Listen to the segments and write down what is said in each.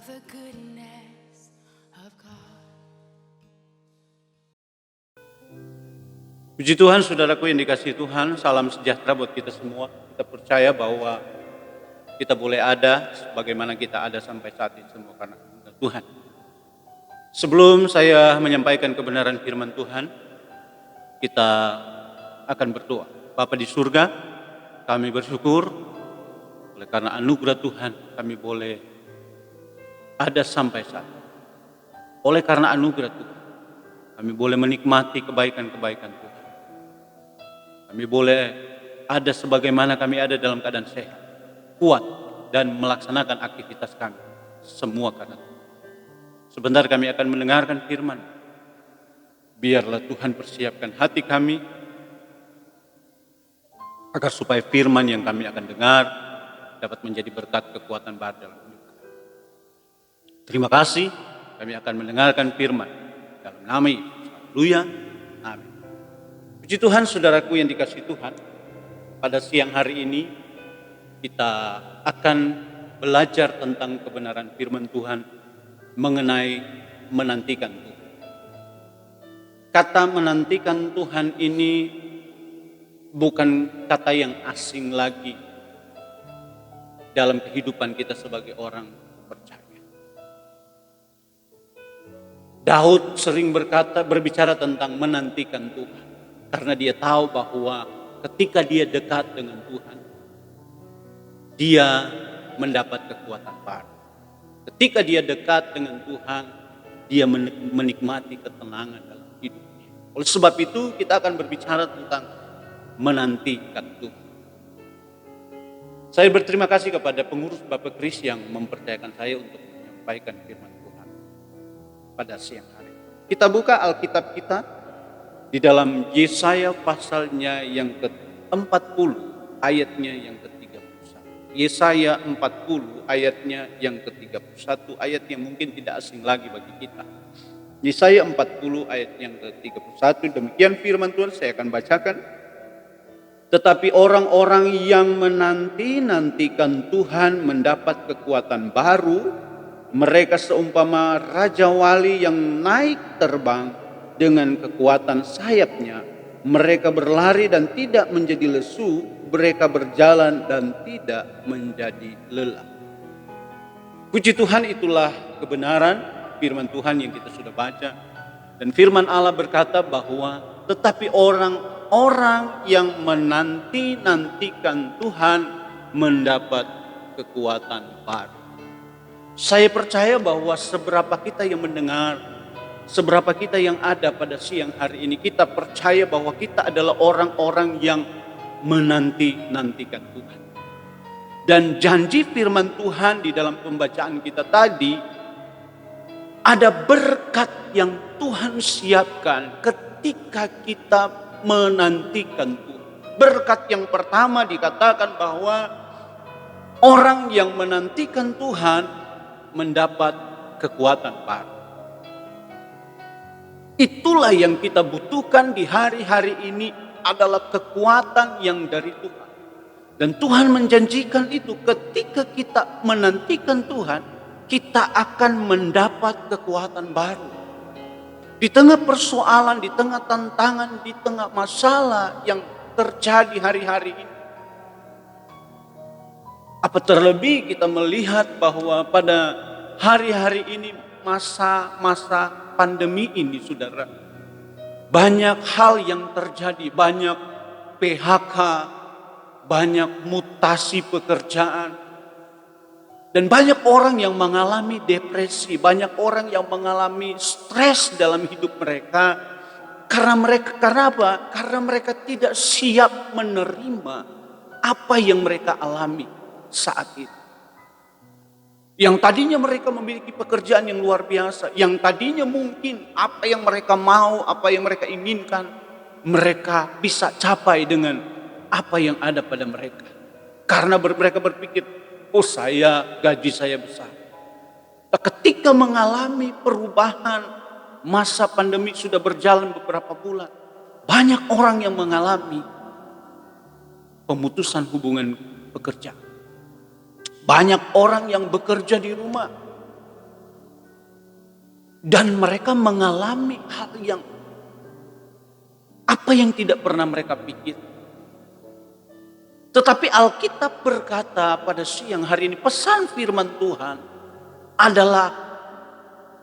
the goodness of God. Puji Tuhan, saudaraku yang dikasihi Tuhan, salam sejahtera buat kita semua. Kita percaya bahwa kita boleh ada sebagaimana kita ada sampai saat ini semua karena anugerah Tuhan. Sebelum saya menyampaikan kebenaran firman Tuhan, kita akan berdoa. Bapa di surga, kami bersyukur oleh karena anugerah Tuhan kami boleh ada sampai saat ini. Oleh karena anugerah Tuhan, kami boleh menikmati kebaikan-kebaikan Tuhan. Kami boleh ada sebagaimana kami ada dalam keadaan sehat, kuat, dan melaksanakan aktivitas kami. Semua karena Tuhan. Sebentar kami akan mendengarkan firman. Biarlah Tuhan persiapkan hati kami, agar supaya firman yang kami akan dengar dapat menjadi berkat kekuatan baru dalam hidup kami. Terima kasih, kami akan mendengarkan firman dalam nama Yesus. Haleluya. Amin. Puji Tuhan, saudaraku yang dikasihi Tuhan, pada siang hari ini kita akan belajar tentang kebenaran firman Tuhan mengenai menantikan Tuhan. Kata menantikan Tuhan ini bukan kata yang asing lagi dalam kehidupan kita sebagai orang percaya. Daud sering berbicara tentang menantikan Tuhan. Karena dia tahu bahwa ketika dia dekat dengan Tuhan, dia mendapat kekuatan baru. Ketika dia dekat dengan Tuhan, dia menikmati ketenangan dalam hidupnya. Oleh sebab itu kita akan berbicara tentang menantikan Tuhan. Saya berterima kasih kepada pengurus Bapak Kris yang mempercayakan saya untuk menyampaikan firman Tuhan pada siang hari. Kita buka Alkitab kita di dalam Yesaya pasalnya yang ke-40 ayatnya yang ke-31. Yesaya 40 ayatnya yang ke-31, ayat yang mungkin tidak asing lagi bagi kita. Yesaya 40 ayat yang ke-31, demikian firman Tuhan, saya akan bacakan. Tetapi orang-orang yang menanti-nantikan Tuhan mendapat kekuatan baru. Mereka seumpama Raja Wali yang naik terbang dengan kekuatan sayapnya. Mereka berlari dan tidak menjadi lesu. Mereka berjalan dan tidak menjadi lelah. Puji Tuhan, itulah kebenaran firman Tuhan yang kita sudah baca. Dan firman Allah berkata bahwa tetapi orang yang menanti-nantikan Tuhan mendapat kekuatan baru. Saya percaya bahwa seberapa kita yang mendengar, seberapa kita yang ada pada siang hari ini, kita percaya bahwa kita adalah orang-orang yang menanti-nantikan Tuhan. Dan janji firman Tuhan di dalam pembacaan kita tadi, ada berkat yang Tuhan siapkan ketika kita menantikan Tuhan. Berkat yang pertama dikatakan bahwa orang yang menantikan Tuhan mendapat kekuatan baru. Itulah yang kita butuhkan di hari-hari ini, adalah kekuatan yang dari Tuhan. Dan Tuhan menjanjikan itu, ketika kita menantikan Tuhan, kita akan mendapat kekuatan baru. Di tengah persoalan, di tengah tantangan, di tengah masalah yang terjadi hari-hari ini. Apa terlebih kita melihat bahwa pada hari-hari ini, masa-masa pandemi ini, saudara, banyak hal yang terjadi, banyak PHK, banyak mutasi pekerjaan, dan banyak orang yang mengalami depresi, banyak orang yang mengalami stres dalam hidup mereka. Karena apa? Karena mereka tidak siap menerima apa yang mereka alami saat itu. Yang tadinya mereka memiliki pekerjaan yang luar biasa, yang tadinya mungkin apa yang mereka mau, apa yang mereka inginkan, mereka bisa capai dengan apa yang ada pada mereka. Karena mereka berpikir, oh gaji saya besar. Ketika mengalami perubahan, masa pandemi sudah berjalan beberapa bulan, banyak orang yang mengalami pemutusan hubungan pekerjaan. Banyak orang yang bekerja di rumah. Dan mereka mengalami hal yang apa yang tidak pernah mereka pikir. Tetapi Alkitab berkata pada siang hari ini, pesan firman Tuhan adalah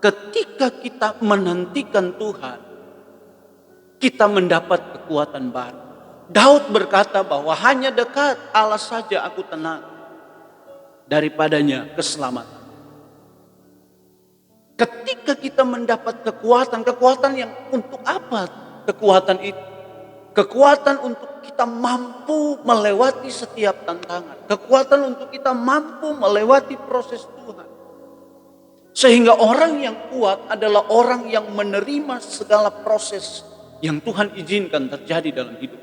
ketika kita menantikan Tuhan, kita mendapat kekuatan baru. Daud berkata bahwa hanya dekat Allah saja aku tenang, daripadanya keselamatan. Ketika kita mendapat kekuatan yang untuk apa kekuatan itu? Kekuatan untuk kita mampu melewati setiap tantangan. Kekuatan untuk kita mampu melewati proses Tuhan. Sehingga orang yang kuat adalah orang yang menerima segala proses yang Tuhan izinkan terjadi dalam hidup.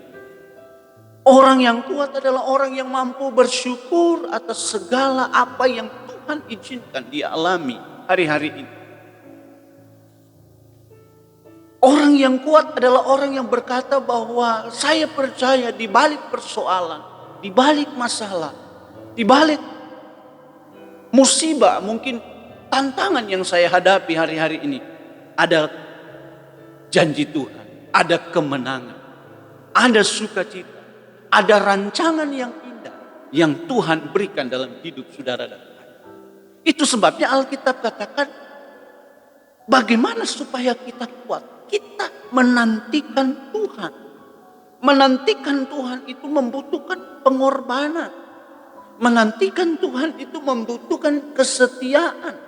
Orang yang kuat adalah orang yang mampu bersyukur atas segala apa yang Tuhan izinkan dia alami hari-hari ini. Orang yang kuat adalah orang yang berkata bahwa saya percaya di balik persoalan, di balik masalah, di balik musibah, mungkin tantangan yang saya hadapi hari-hari ini, ada janji Tuhan, ada kemenangan, ada sukacita, ada rancangan yang indah yang Tuhan berikan dalam hidup saudara dan saya. Itu sebabnya Alkitab katakan, bagaimana supaya kita kuat? Kita menantikan Tuhan. Menantikan Tuhan itu membutuhkan pengorbanan. Menantikan Tuhan itu membutuhkan kesetiaan.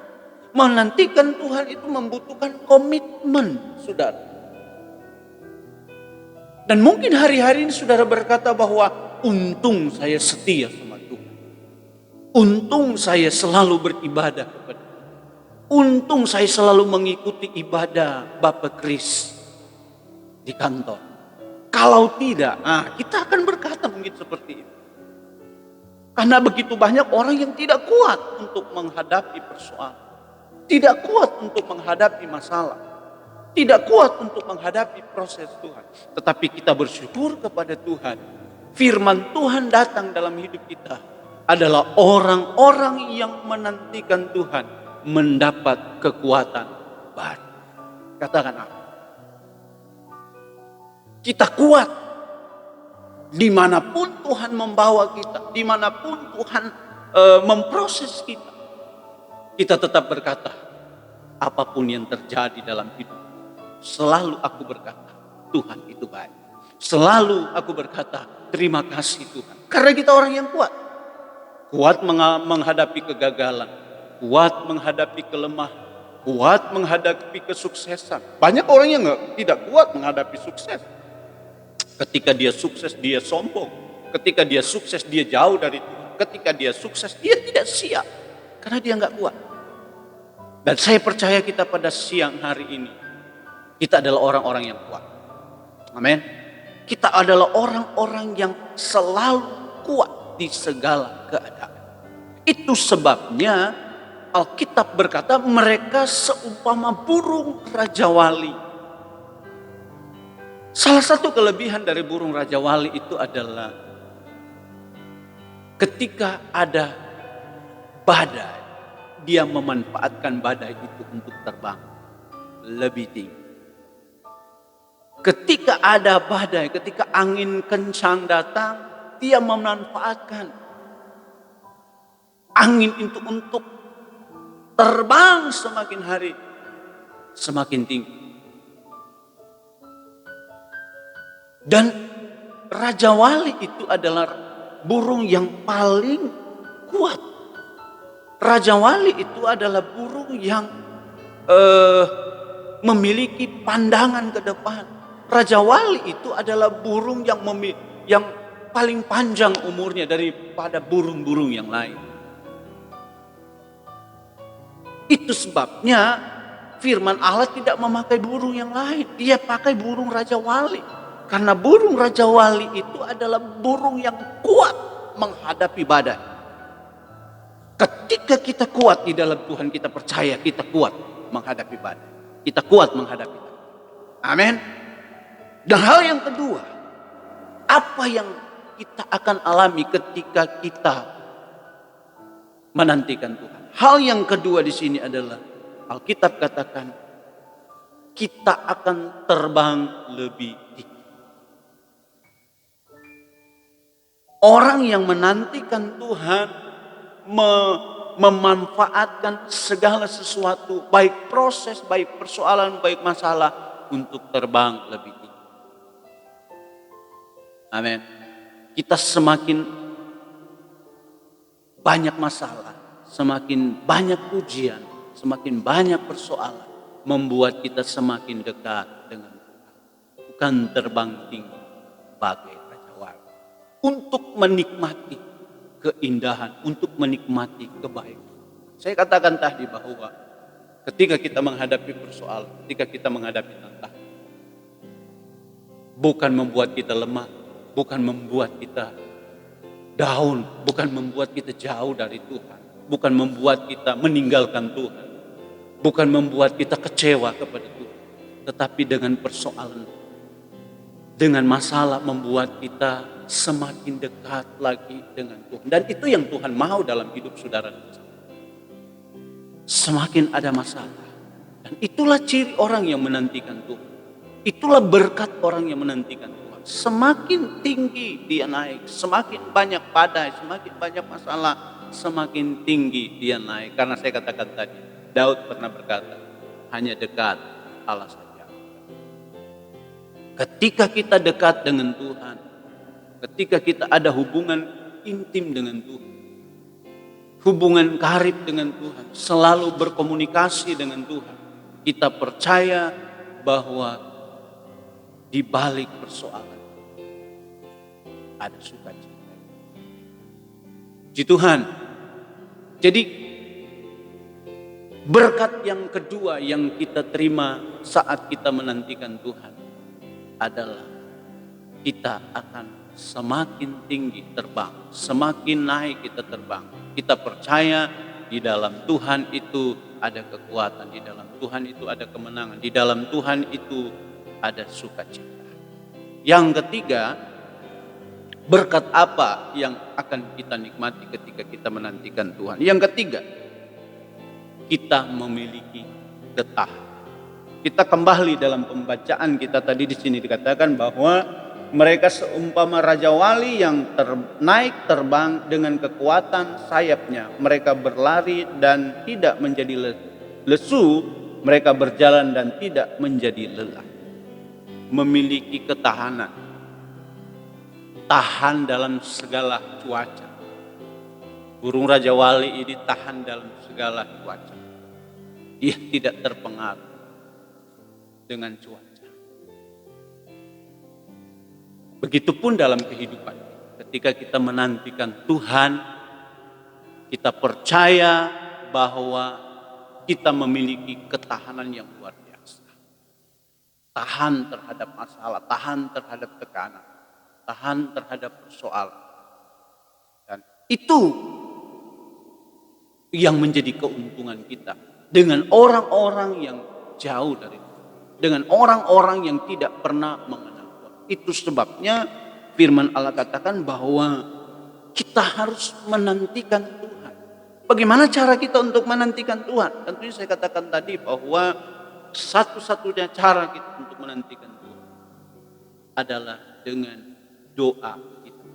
Menantikan Tuhan itu membutuhkan komitmen, saudara. Dan mungkin hari-hari ini saudara berkata bahwa untung saya setia sama Tuhan. Untung saya selalu beribadah kepada Tuhan. Untung saya selalu mengikuti ibadah Bapak Kris di kantor. Kalau tidak, kita akan berkata mungkin seperti itu. Karena begitu banyak orang yang tidak kuat untuk menghadapi persoalan. Tidak kuat untuk menghadapi masalah. Tidak kuat untuk menghadapi proses Tuhan. Tetapi kita bersyukur kepada Tuhan. Firman Tuhan datang dalam hidup kita adalah orang-orang yang menantikan Tuhan mendapat kekuatan baru. Katakan apa? Kita kuat dimanapun Tuhan membawa kita, dimanapun Tuhan memproses kita. Kita tetap berkata, apapun yang terjadi dalam hidup, selalu aku berkata, Tuhan itu baik. Selalu aku berkata, terima kasih Tuhan. Karena kita orang yang kuat. Kuat menghadapi kegagalan. Kuat menghadapi kelemahan, kuat menghadapi kesuksesan. Banyak orang yang tidak kuat menghadapi sukses. Ketika dia sukses, dia sombong. Ketika dia sukses, dia jauh dari Tuhan. Ketika dia sukses, dia tidak siap. Karena dia nggak kuat. Dan saya percaya kita pada siang hari ini, kita adalah orang-orang yang kuat. Amin. Kita adalah orang-orang yang selalu kuat di segala keadaan. Itu sebabnya Alkitab berkata mereka seumpama burung rajawali. Salah satu kelebihan dari burung rajawali itu adalah ketika ada badai, dia memanfaatkan badai itu untuk terbang lebih tinggi. Ketika ada badai, ketika angin kencang datang, dia memanfaatkan angin itu untuk terbang semakin hari semakin tinggi. Dan rajawali itu adalah burung yang paling kuat. Rajawali itu adalah burung yang memiliki pandangan ke depan. Rajawali itu adalah burung yang paling panjang umurnya daripada burung-burung yang lain. Itu sebabnya firman Allah tidak memakai burung yang lain. Dia pakai burung rajawali. Karena burung rajawali itu adalah burung yang kuat menghadapi badai. Ketika kita kuat di dalam Tuhan, kita percaya kita kuat menghadapi badai. Kita kuat menghadapi badai. Amin. Dan hal yang kedua, apa yang kita akan alami ketika kita menantikan Tuhan. Hal yang kedua di sini adalah Alkitab katakan kita akan terbang lebih tinggi. Orang yang menantikan Tuhan memanfaatkan segala sesuatu, baik proses, baik persoalan, baik masalah, untuk terbang lebih tinggi. Amin. Kita semakin banyak masalah, semakin banyak ujian, semakin banyak persoalan, membuat kita semakin dekat dengan Tuhan. Bukan terbang tinggi bagai Raja Wali. Untuk menikmati keindahan, untuk menikmati kebaikan. Saya katakan tadi bahwa ketika kita menghadapi persoalan, ketika kita menghadapi tantangan, bukan membuat kita lemah, bukan membuat kita down, bukan membuat kita jauh dari Tuhan, bukan membuat kita meninggalkan Tuhan, bukan membuat kita kecewa kepada Tuhan, tetapi dengan persoalan, dengan masalah membuat kita semakin dekat lagi dengan Tuhan. Dan itu yang Tuhan mau dalam hidup saudara dan saya. Semakin ada masalah. Dan itulah ciri orang yang menantikan Tuhan. Itulah berkat orang yang menantikan Tuhan. Semakin tinggi dia naik, semakin banyak badai, semakin banyak masalah, semakin tinggi dia naik. Karena saya katakan tadi, Daud pernah berkata, hanya dekat Allah saja. Ketika kita dekat dengan Tuhan, ketika kita ada hubungan intim dengan Tuhan, hubungan karib dengan Tuhan, selalu berkomunikasi dengan Tuhan, kita percaya bahwa di balik persoalan ada sukacita. Puji Tuhan. Jadi berkat yang kedua yang kita terima saat kita menantikan Tuhan adalah kita akan semakin tinggi terbang, semakin naik kita terbang. Kita percaya di dalam Tuhan itu ada kekuatan, di dalam Tuhan itu ada kemenangan, di dalam Tuhan itu ada sukacita. Yang ketiga, berkat apa yang akan kita nikmati ketika kita menantikan Tuhan? Yang ketiga, kita memiliki ketahanan. Kita kembali dalam pembacaan kita tadi, di sini dikatakan bahwa mereka seumpama Raja Wali yang naik terbang dengan kekuatan sayapnya. Mereka berlari dan tidak menjadi lesu, mereka berjalan dan tidak menjadi lelah. Memiliki ketahanan, tahan dalam segala cuaca. Burung Raja Wali ini tahan dalam segala cuaca. Dia tidak terpengaruh dengan cuaca. Begitupun dalam kehidupan. Ketika kita menantikan Tuhan, kita percaya bahwa kita memiliki ketahanan yang luar biasa. Tahan terhadap masalah, tahan terhadap tekanan, tahan terhadap persoalan. Dan itu yang menjadi keuntungan kita dengan orang-orang yang jauh dari Tuhan, dengan orang-orang yang tidak pernah mengenal Tuhan. Itu sebabnya firman Allah katakan bahwa kita harus menantikan Tuhan. Bagaimana cara kita untuk menantikan Tuhan? Tentunya saya katakan tadi bahwa satu-satunya cara kita untuk menantikan Tuhan adalah dengan doa kita.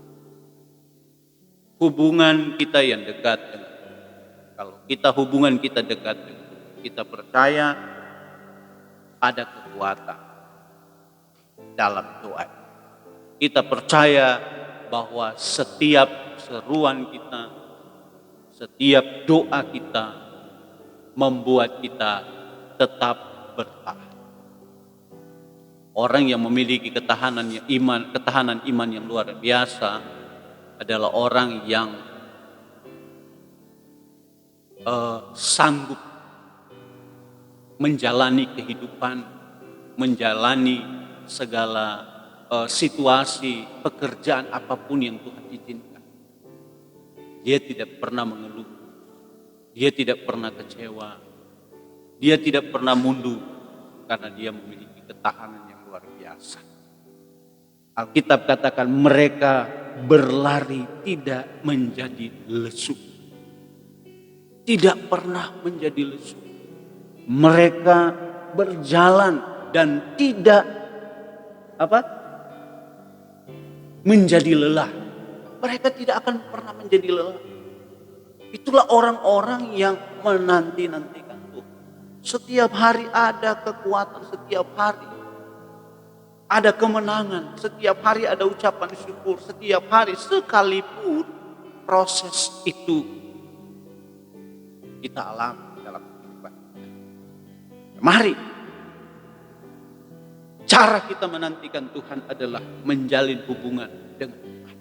Hubungan kita yang dekat dengan Tuhan. Kalau kita hubungan kita dekat dengan Tuhan, kita percaya ada kekuatan dalam doa. Kita percaya bahwa setiap seruan kita, setiap doa kita membuat kita tetap bertahan. Orang yang memiliki ketahanan iman yang luar biasa adalah orang yang sanggup menjalani kehidupan, menjalani segala situasi, pekerjaan apapun yang Tuhan izinkan. Dia tidak pernah mengeluh, dia tidak pernah kecewa, dia tidak pernah mundur karena dia memiliki ketahanan yang luar biasa. Alkitab katakan mereka berlari tidak menjadi lesu, tidak pernah menjadi lesu. Mereka berjalan dan tidak menjadi lelah. Mereka tidak akan pernah menjadi lelah. Itulah orang-orang yang menanti-nantikan Tuhan. Setiap hari ada kekuatan, setiap hari ada kemenangan, setiap hari ada ucapan syukur, setiap hari sekalipun proses itu kita alami dalam kehidupan. Mari, cara kita menantikan Tuhan adalah menjalin hubungan dengan Tuhan.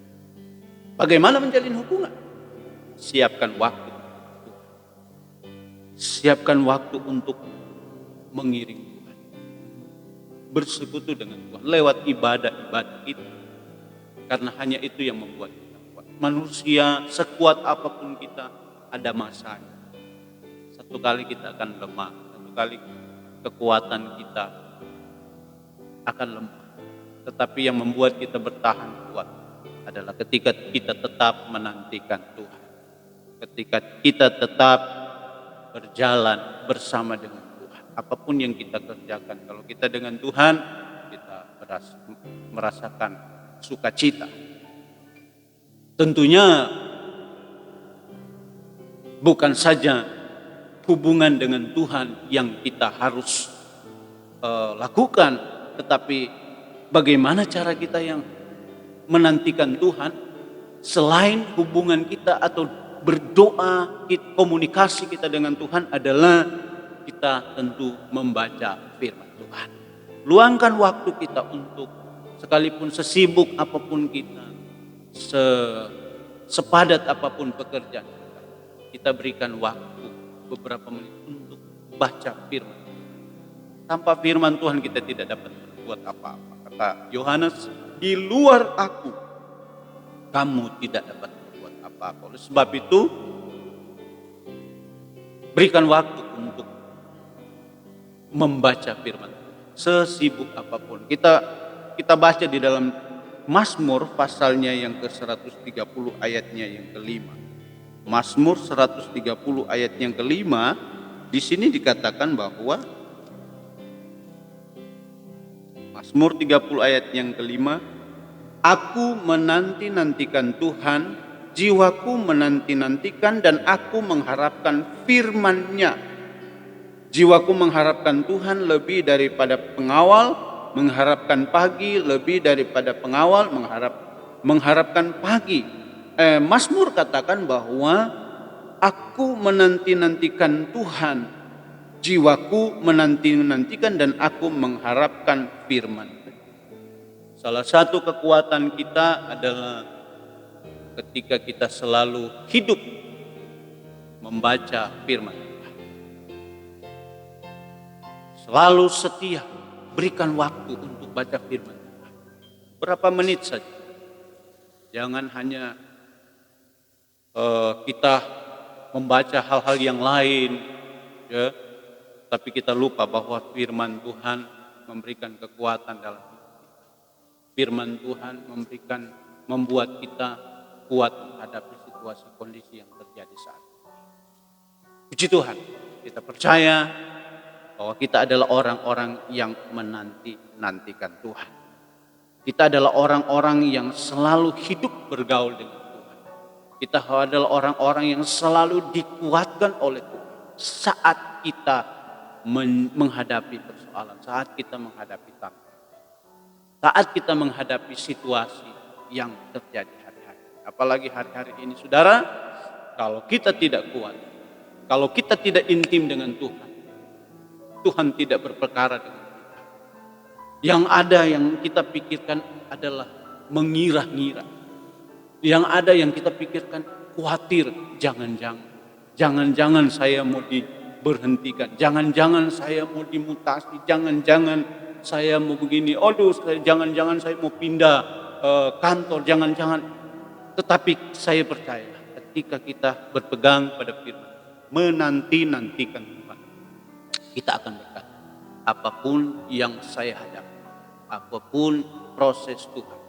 Bagaimana menjalin hubungan? Siapkan waktu. Siapkan waktu untuk mengiring Tuhan. Bersekutu dengan Tuhan lewat ibadah-ibadah kita. Karena hanya itu yang membuat kita kuat. Manusia sekuat apapun kita ada masanya. Satu kali kita akan lemah, satu kali kekuatan kita akan lemah. Tetapi yang membuat kita bertahan kuat adalah ketika kita tetap menantikan Tuhan. Ketika kita tetap berjalan bersama dengan Tuhan. Apapun yang kita kerjakan, kalau kita dengan Tuhan, kita merasakan sukacita. Tentunya bukan saja hubungan dengan Tuhan yang kita harus lakukan, tetapi bagaimana cara kita yang menantikan Tuhan selain hubungan kita atau berdoa, komunikasi kita dengan Tuhan adalah kita tentu membaca firman Tuhan. Luangkan waktu kita untuk sekalipun sesibuk apapun kita, sepadat apapun pekerjaan kita berikan waktu beberapa menit untuk baca firman. Tanpa firman Tuhan kita tidak dapat berbuat apa-apa. Kata Yohanes, di luar aku kamu tidak dapat berbuat apa-apa. Oleh sebab itu berikan waktu untuk membaca firman Tuhan. Sesibuk apapun. Kita baca di dalam Mazmur pasalnya yang ke-130 ayatnya yang kelima. Mazmur 130 ayat yang kelima, di sini dikatakan bahwa Mazmur 30 ayat yang kelima, aku menanti-nantikan Tuhan, jiwaku menanti-nantikan dan aku mengharapkan firman-Nya. Jiwaku mengharapkan Tuhan lebih daripada pengawal, mengharapkan pagi lebih daripada pengawal, mengharapkan pagi. Mazmur katakan bahwa aku menanti-nantikan Tuhan, jiwaku menanti-nantikan dan aku mengharapkan firman. Salah satu kekuatan kita adalah ketika kita selalu hidup membaca firman Tuhan. Selalu setia, berikan waktu untuk baca firman Tuhan. Berapa menit saja. Jangan hanya kita membaca hal-hal yang lain, ya, tapi kita lupa bahwa firman Tuhan memberikan kekuatan dalam hidup kita. Firman Tuhan membuat kita kuat menghadapi situasi kondisi yang terjadi saat ini. Puji Tuhan, kita percaya bahwa kita adalah orang-orang yang menanti-nantikan Tuhan. Kita adalah orang-orang yang selalu hidup bergaul dengan Tuhan. Kita adalah orang-orang yang selalu dikuatkan oleh Tuhan saat kita menghadapi persoalan, saat kita menghadapi tantangan, saat kita menghadapi situasi yang terjadi hari-hari. Apalagi hari-hari ini, saudara, kalau kita tidak kuat, kalau kita tidak intim dengan Tuhan, Tuhan tidak berperkara dengan kita. Yang ada yang kita pikirkan adalah mengira-ngira. Yang ada yang kita pikirkan khawatir, jangan-jangan saya mau diberhentikan, jangan-jangan saya mau dimutasi, jangan-jangan saya mau begini, jangan-jangan saya mau pindah kantor, jangan-jangan. Tetapi saya percaya ketika kita berpegang pada firman, menanti-nantikan Tuhan, kita akan berkata, apapun yang saya hadapi, apapun proses Tuhan,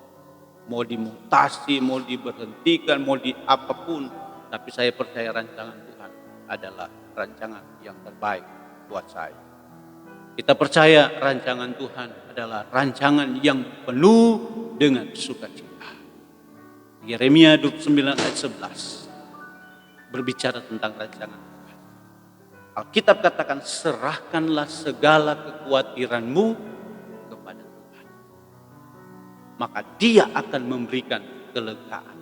mau dimutasi, mau diberhentikan, mau di apapun, tapi saya percaya rancangan Tuhan adalah rancangan yang terbaik buat saya. Kita percaya rancangan Tuhan adalah rancangan yang penuh dengan sukacita. Yeremia 29 ayat 11 berbicara tentang rancangan Tuhan. Alkitab katakan, serahkanlah segala kekhawatiranmu kepada Tuhan, maka Dia akan memberikan kelegaan.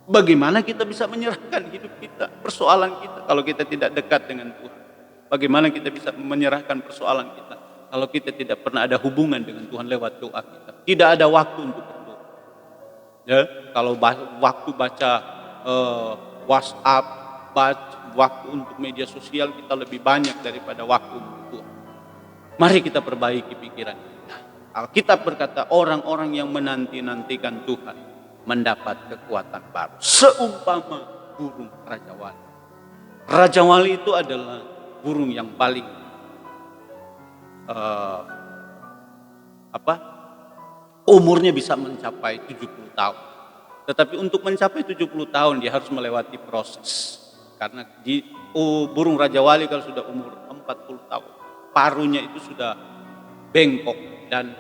Bagaimana kita bisa menyerahkan hidup kita, persoalan kita, kalau kita tidak dekat dengan Tuhan? Bagaimana kita bisa menyerahkan persoalan kita kalau kita tidak pernah ada hubungan dengan Tuhan lewat doa kita? Tidak ada waktu untuk berdoa. Ya, kalau waktu baca WhatsApp, waktu untuk media sosial kita lebih banyak daripada waktu untuk Tuhan. Mari kita perbaiki pikiran kita. Alkitab berkata, orang-orang yang menanti-nantikan Tuhan mendapat kekuatan baru, seumpama burung rajawali. Rajawali itu adalah burung yang paling umurnya bisa mencapai 70 tahun. Tetapi untuk mencapai 70 tahun dia harus melewati proses. Karena burung rajawali kalau sudah umur 40 tahun, paruhnya itu sudah bengkok dan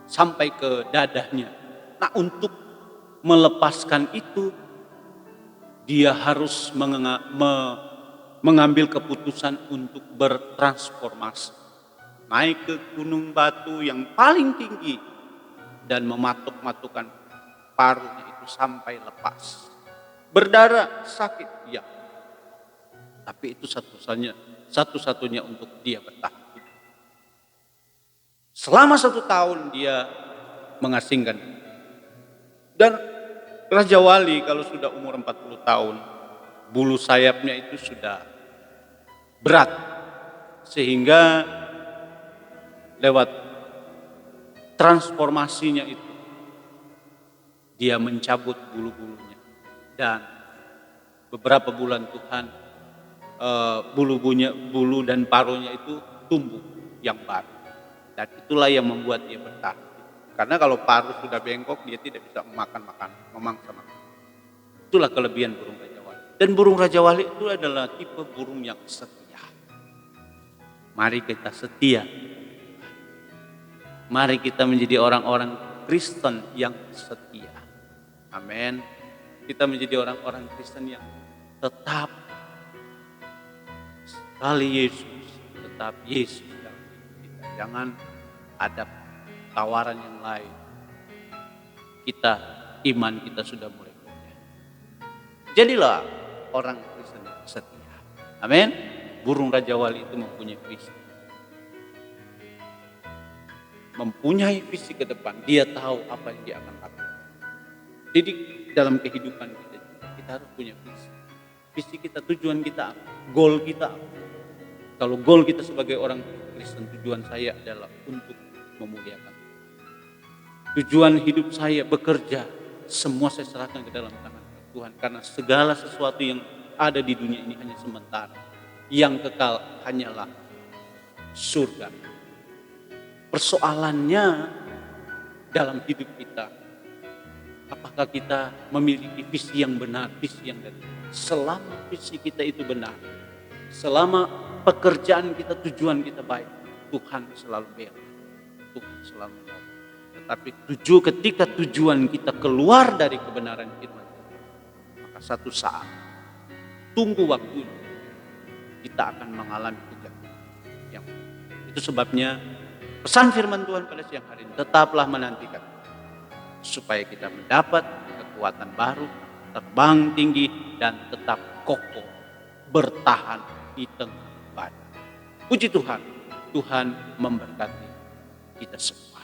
sampai ke dadanya. Nah, untuk melepaskan itu dia harus mengambil keputusan untuk bertransformasi. Naik ke gunung batu yang paling tinggi dan mematuk-matukan paruhnya itu sampai lepas. Berdarah, sakit, ya. Tapi itu satu-satunya untuk dia bertahan. Selama 1 tahun dia mengasingkan. Dan Raja Wali kalau sudah umur 40 tahun, bulu sayapnya itu sudah berat. Sehingga lewat transformasinya itu, dia mencabut bulu-bulunya. Dan beberapa bulan Tuhan, bulu dan paruhnya itu tumbuh yang baru. Dan itulah yang membuat dia bertahan. Karena kalau paruh sudah bengkok, dia tidak bisa memangsa makan. Itulah kelebihan burung rajawali. Dan burung rajawali itu adalah tipe burung yang setia. Mari kita setia. Mari kita menjadi orang-orang Kristen yang setia. Amin. Kita menjadi orang-orang Kristen yang tetap sekali Yesus, tetap Yesus dalam hidup kita. Jangan ada tawaran yang lain. Iman kita sudah mulai goyah. Jadilah orang Kristen yang setia. Amin. Burung rajawali itu mempunyai visi. Mempunyai visi ke depan. Dia tahu apa yang dia akan lakukan. Jadi dalam kehidupan kita harus punya visi. Visi kita, tujuan kita, goal kita. Kalau goal kita sebagai orang Kristen, tujuan saya adalah untuk memuliakan Tuhan. Tujuan hidup saya bekerja, semua saya serahkan ke dalam tangan Tuhan. Karena segala sesuatu yang ada di dunia ini hanya sementara. Yang kekal hanyalah surga. Persoalannya dalam hidup kita, apakah kita memiliki visi yang benar, visi yang dari Tuhan. Selama visi kita itu benar, selama pekerjaan kita, tujuan kita baik, Tuhan selalu bela, Tuhan selalu menolong. Tetapi ketika tujuan kita keluar dari kebenaran firman Tuhan, maka satu saat, tunggu waktunya, kita akan mengalami kegagalan. Itu sebabnya pesan firman Tuhan pada siang hari ini, tetaplah menantikan supaya kita mendapat kekuatan baru, terbang tinggi dan tetap kokoh, bertahan di tengah badai. Puji Tuhan, Tuhan memberkati kita semua.